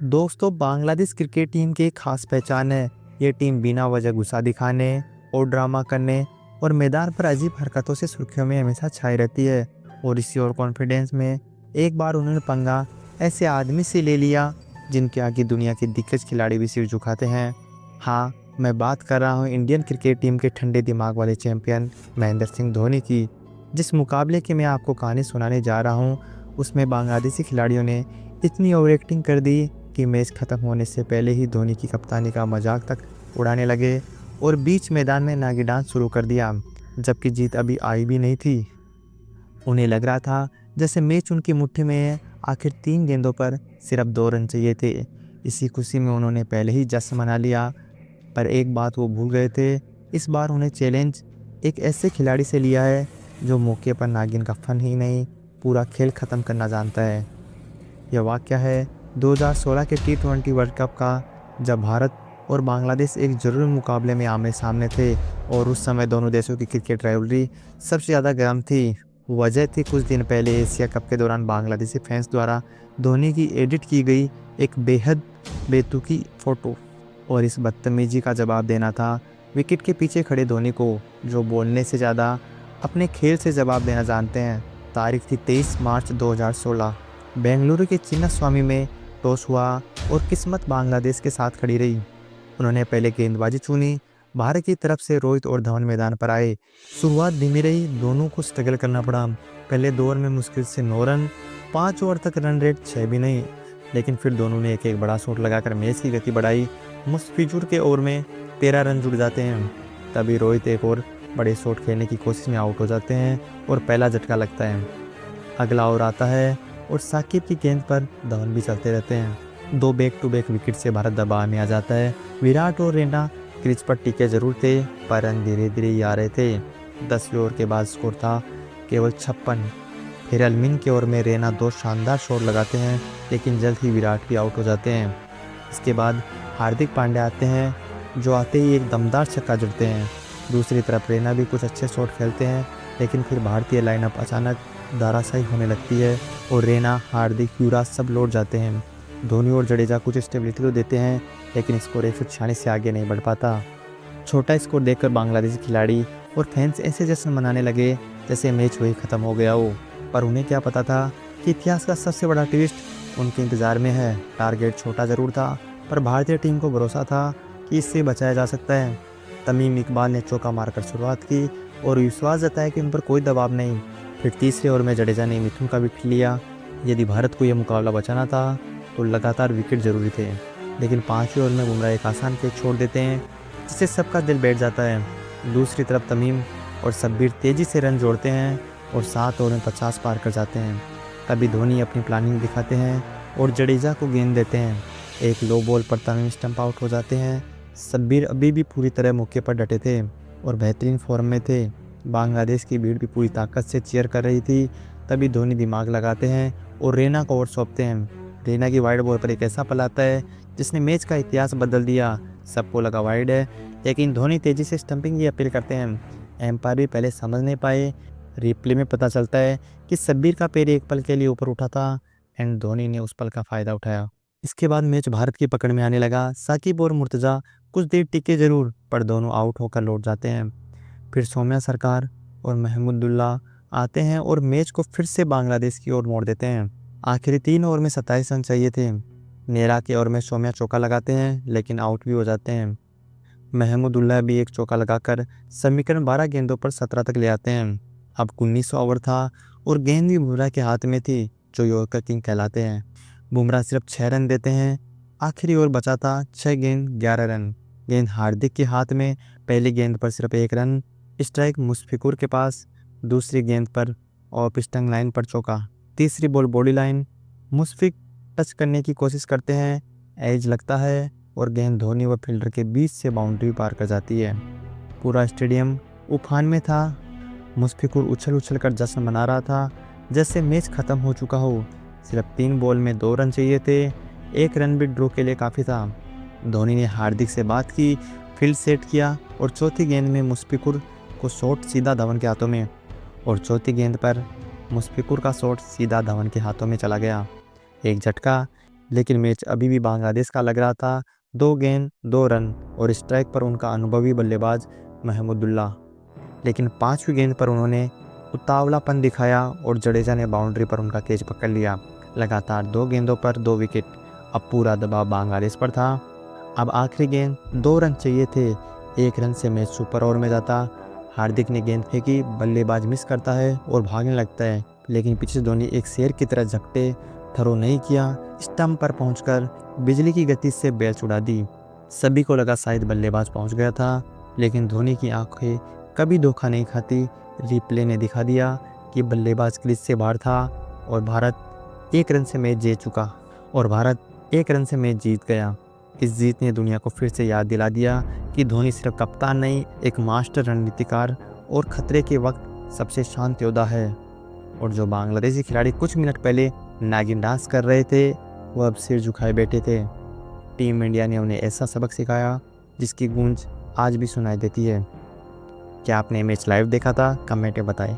दोस्तों, Bangladesh cricket team की एक खास पहचान है। ये टीम बिना वजह गुस्सा दिखाने और ड्रामा करने और मैदान पर अजीब हरकतों से सुर्खियों में हमेशा छाई रहती है। और इसी और कॉन्फिडेंस में एक बार उन्होंने पंगा ऐसे आदमी से ले लिया जिनके आगे दुनिया के दिग्गज खिलाड़ी भी सिर झुकाते हैं। हाँ, मैं बात कर रहा हूँ इंडियन क्रिकेट टीम के ठंडे दिमाग वाले चैंपियन महेंद्र सिंह धोनी की। जिस मुकाबले की मैं आपको कहानी सुनाने जा रहा हूँ, उसमें बांग्लादेशी खिलाड़ियों ने इतनी ओवर एक्टिंग कर दी कि मैच खत्म होने से पहले ही धोनी की कप्तानी का मजाक तक उड़ाने लगे और बीच मैदान में नागी डांस शुरू कर दिया, जबकि जीत अभी आई भी नहीं थी। उन्हें लग रहा था जैसे मैच उनकी मुट्ठी में है। आखिर 3 गेंदों पर सिर्फ 2 रन चाहिए थे। इसी खुशी में उन्होंने पहले ही जश्न मना लिया, पर एक बात वो भूल गए थे। इस बार उन्हें चैलेंज एक ऐसे खिलाड़ी से लिया है जो मौके पर नागिन का फन ही नहीं, पूरा खेल ख़त्म करना जानता है। यह वाक़या है 2016 के T20 वर्ल्ड कप का, जब भारत और बांग्लादेश एक ज़रूरी मुकाबले में आमने सामने थे और उस समय दोनों देशों की क्रिकेट राइवलरी सबसे ज़्यादा गर्म थी। वजह थी कुछ दिन पहले एशिया कप के दौरान बांग्लादेशी फैंस द्वारा धोनी की एडिट की गई एक बेहद बेतुकी फ़ोटो, और इस बदतमीजी का जवाब देना था विकेट के पीछे खड़े धोनी को, जो बोलने से ज़्यादा अपने खेल से जवाब देना जानते हैं। तारीख थी 23 मार्च 2016। बेंगलुरु के चिन्नास्वामी में टॉस हुआ और किस्मत बांग्लादेश के साथ खड़ी रही। उन्होंने पहले गेंदबाजी चुनी। भारत की तरफ से रोहित और धवन मैदान पर आए। शुरुआत धीमी रही, दोनों को स्ट्रगल करना पड़ा। पहले 2 ओवर में मुश्किल से 9 रन, 5 ओवर तक रन रेट 6 भी नहीं, लेकिन फिर दोनों ने एक एक बड़ा शॉट लगाकर मैच की गति बढ़ाई। मुस्तफिजुर के ओवर में 13 रन जुड़ जाते हैं। तभी रोहित एक और बड़े शॉट खेलने की कोशिश में आउट हो जाते हैं और पहला झटका लगता है। अगला ओवर आता है और साकिब की गेंद पर धवन भी चलते रहते हैं। 2 बैक टू बैक विकेट से भारत दबाव में आ जाता है। विराट और रैना क्रीज पर टिके जरूर थे, पर रन धीरे धीरे ही आ रहे थे। 10वें ओवर के बाद स्कोर था केवल 56। फिर अलमीन के ओवर में रैना 2 शानदार शॉट लगाते हैं, लेकिन जल्द ही विराट भी आउट हो जाते हैं। इसके बाद हार्दिक पांड्या आते हैं, जो आते ही एक दमदार छक्का जड़ते हैं। दूसरी तरफ रैना भी कुछ अच्छे शॉट खेलते हैं, लेकिन फिर भारतीय लाइनअप अचानक धाराशायी होने लगती है और रैना, हार्दिक, युवराज सब लौट जाते हैं। धोनी और जडेजा कुछ स्टेबिलिटी तो देते हैं, लेकिन स्कोर 146 से आगे नहीं बढ़ पाता। छोटा स्कोर देखकर बांग्लादेशी खिलाड़ी और फैंस ऐसे जश्न मनाने लगे जैसे मैच वही ख़त्म हो गया हो। पर उन्हें क्या पता था कि इतिहास का सबसे बड़ा ट्विस्ट उनके इंतज़ार में है। टारगेट छोटा ज़रूर था, पर भारतीय टीम को भरोसा था कि इससे बचाया जा सकता है। तमीम इकबाल ने चौका मारकर शुरुआत की और विश्वास जताया कि उन पर कोई दबाव नहीं। फिर तीसरे ओवर में जडेजा ने मिथुन का विकेट लिया। यदि भारत को यह मुकाबला बचाना था तो लगातार विकेट जरूरी थे, लेकिन 5वें ओवर में बुमराह एक आसान कैच छोड़ देते हैं, जिससे सबका दिल बैठ जाता है। दूसरी तरफ तमीम और शब्बीर तेज़ी से रन जोड़ते हैं और 7 ओवर में 50 पार कर जाते हैं। तभी धोनी अपनी प्लानिंग दिखाते हैं और जडेजा को गेंद देते हैं। एक लो बॉल पर तमीम स्टंप आउट हो जाते हैं। शब्बीर अभी भी पूरी तरह मौके पर डटे थे और बेहतरीन फॉर्म में थे। बांग्लादेश की भीड़ भी पूरी ताकत से चीयर कर रही थी। तभी धोनी दिमाग लगाते हैं और रैना को ओवर सौंपते हैं। रैना की वाइड बॉल पर एक ऐसा पल आता है जिसने मैच का इतिहास बदल दिया। सबको लगा वाइड है, लेकिन धोनी तेज़ी से स्टंपिंग की अपील करते हैं। एम्पायर भी पहले समझ नहीं पाए। रिप्ले में पता चलता है कि शब्बीर का पैर एक पल के लिए ऊपर उठा था एंड धोनी ने उस पल का फ़ायदा उठाया। इसके बाद मैच भारत की पकड़ में आने लगा। साकिब और मुर्तज़ा कुछ देर टिके जरूर, पर दोनों आउट होकर लौट जाते हैं। फिर सौम्या सरकार और महमूदुल्लाह आते हैं और मैच को फिर से बांग्लादेश की ओर मोड़ देते हैं। आखिरी 3 ओवर में 27 रन चाहिए थे। नेरा के ओवर में सौम्या चौका लगाते हैं, लेकिन आउट भी हो जाते हैं। महमूदुल्लाह भी एक चौका लगाकर समीकरण 12 गेंदों पर 17 तक ले आते हैं। अब 19वां ओवर था और गेंद भी बुमराह के हाथ में थी, जो यॉर्कर किंग कहलाते हैं। बुमराह सिर्फ 6 रन देते हैं। आखिरी ओवर बचा था 6 गेंद 11 रन। गेंद हार्दिक के हाथ में। पहली गेंद पर सिर्फ 1 रन। स्ट्राइक मुशफिकुर के पास। दूसरी गेंद पर ऑफ स्टंग लाइन पर चौका। तीसरी ball body line. Mushfiq touch करने की कोशिश करते हैं, एज लगता है और गेंद धोनी व फील्डर के बीच से बाउंड्री पार कर जाती है। पूरा स्टेडियम उफान में था। मुशफिकुर उछल उछल कर जश्न मना रहा था जैसे मैच ख़त्म हो चुका हो। सिर्फ 3 बॉल में 2 रन चाहिए थे। 1 रन भी ड्रॉ के लिए काफ़ी था। धोनी ने हार्दिक से बात की, फील्ड सेट किया और चौथी गेंद में मुशफिकुर को शॉट सीधा धवन के हाथों में, और चौथी गेंद पर मुशफिकुर का शॉट सीधा धवन के हाथों में चला गया। एक झटका लेकिन मैच अभी भी बांग्लादेश का लग रहा था। 2 गेंद 2 रन और स्ट्राइक पर उनका अनुभवी बल्लेबाज महमूदुल्लाह। लेकिन 5वीं गेंद पर उन्होंने उतावलापन दिखाया और जडेजा ने बाउंड्री पर उनका कैच पकड़ लिया। लगातार 2 गेंदों पर 2 विकेट। अब पूरा दबाव बांग्लादेश पर था। अब आखिरी गेंद 2 रन चाहिए थे। 1 रन से मैच सुपर ओवर में जाता। हार्दिक ने गेंद फेंकी, बल्लेबाज मिस करता है और भागने लगता है, लेकिन पीछे से धोनी एक शेर की तरह झपटे, थ्रो नहीं किया, स्टंप पर पहुंचकर बिजली की गति से बेल उड़ा दी। सभी को लगा शायद बल्लेबाज पहुंच गया था, लेकिन धोनी की आंखें कभी धोखा नहीं खाती। रिप्ले ने दिखा दिया कि बल्लेबाज क्रीज से बाहर था और भारत 1 रन से मैच जीत गया। इस जीत ने दुनिया को फिर से याद दिला दिया कि धोनी सिर्फ कप्तान नहीं, एक मास्टर रणनीतिकार और खतरे के वक्त सबसे शांत योद्धा है। और जो बांग्लादेशी खिलाड़ी कुछ मिनट पहले नागिन डांस कर रहे थे, वो अब सिर झुकाए बैठे थे। टीम इंडिया ने उन्हें ऐसा सबक सिखाया जिसकी गूंज आज भी सुनाई देती है। क्या आपने मैच लाइव देखा था? कमेंट में बताएं।